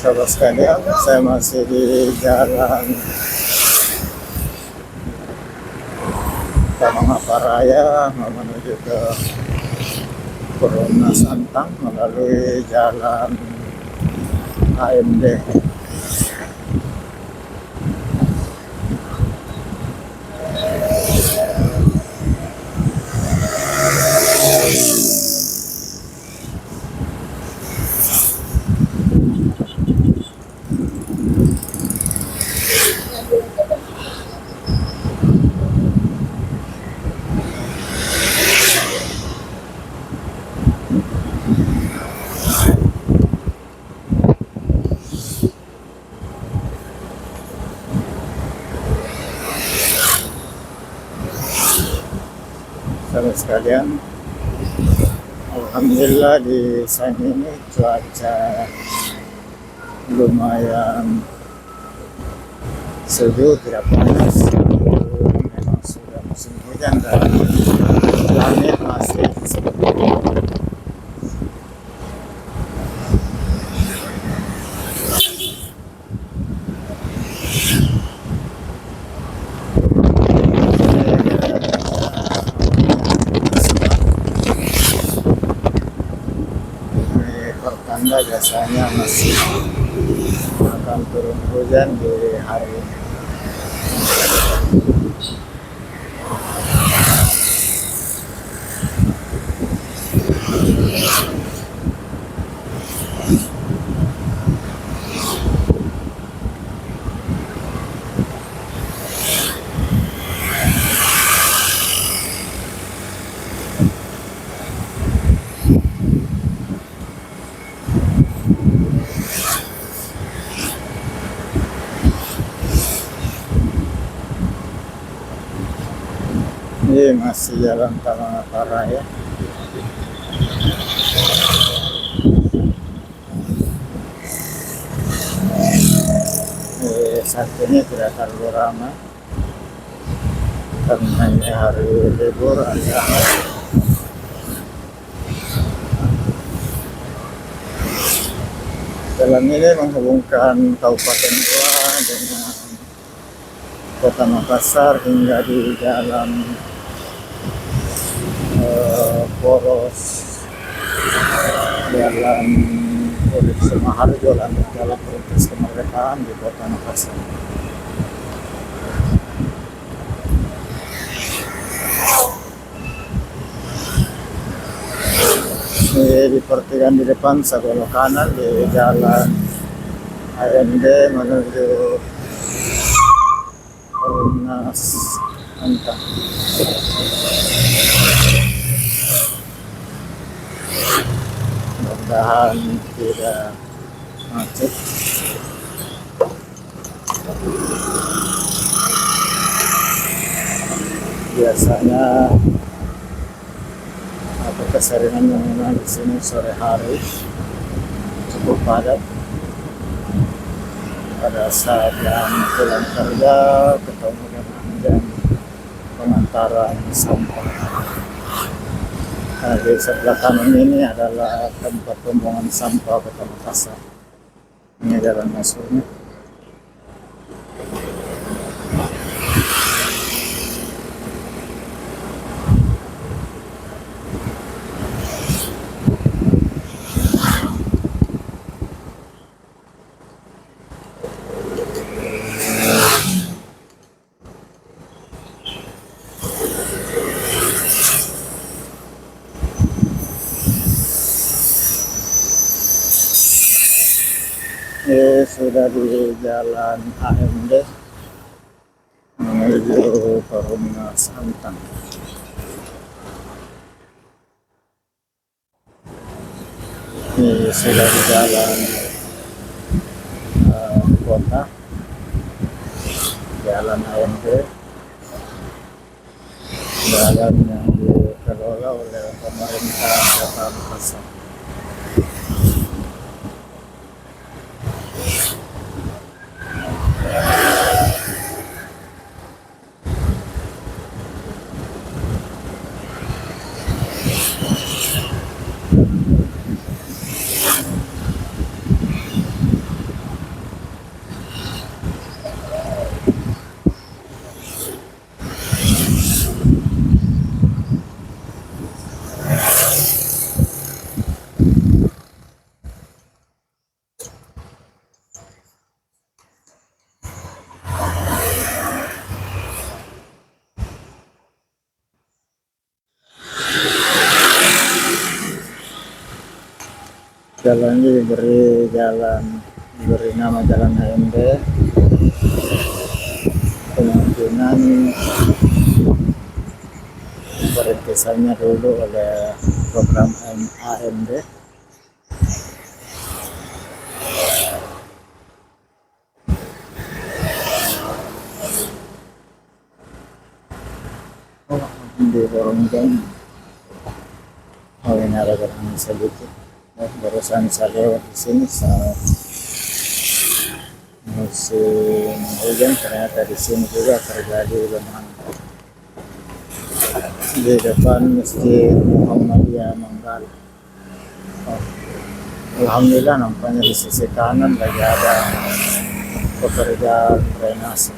sahabat sekalian, saya masih di jalan Tamangaparaya menuju ke Corona Santang melalui jalan AMD. Sahabat sekalian, alhamdulillah di sana ini cuaca lumayan sejuk, tidak panas. Memang sudah musim hujan dan langit masih seperti itu. Pertanda biasanya masih akan turun hujan di hari ini. Ini masih jalan Tamangaparaya. Saat ini tidak terlalu ramai karena ini hari libur aja. Jalan ini menghubungkan Kabupaten Goa dengan Kota Makassar hingga di jalan poros jalan Urip Sumaharjo dan jalan Perintis Kemerdekaan di Kota Makassar. Ini di pertigaan di depan sebelah kanan di jalan AMD menuju Corona Santang. Mudah-mudahan tidak macet. Biasanya keseringan memang di sini sore hari cukup padat pada saat yang pulang kerja, ketemu dengan jam pengantaran sampah. Di sebelah kanan ini adalah tempat pembuangan sampah Kota Makassar. Ini jalan masuknya. Sudah di jalan AMD menuju Corona Santang. Ini sudah di jalan kota, jalan AMD, jalan yang dikelola oleh pemerintah Kota Makassar. Jalan ini diberi nama Jalan HMD. Kemungkinan perintisannya dulu oleh program AMD. Di Ronggang. Oh, ini ada gerangan sedikit. Barusan saya lewat di sini saat musim hujan, ternyata di sini juga terjadi genangan di depan Masjid Muhammadiyah Manggal. Oh, alhamdulillah nampaknya di sisi kanan lagi ada pekerjaan drainase.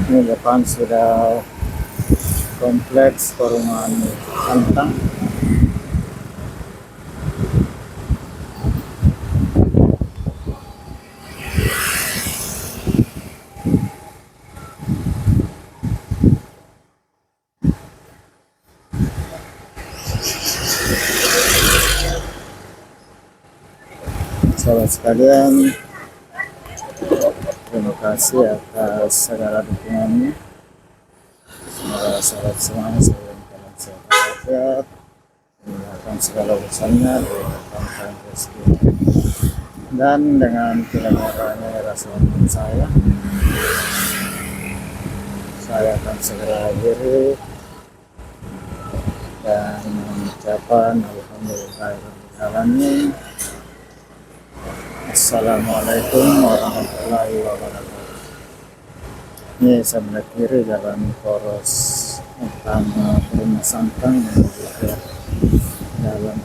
Ini depan sudah kompleks perumahan Antang. Sahabat sekalian, terima kasih atas segala dukungannya. Semoga sahabat semuanya selalu dalam sehat walafiat, memudahkan segala urusannya, dilapangkan rezeki. Dan dengan tidak merahnya rasa hormat saya akan segera akhiri dan mengucapkan alhamdulillahirobbilalamin. Assalamualaikum warahmatullahi wabarakatuh. Ini sebelah kiri jalan poros utama Perumahan Santang menuju ke jalan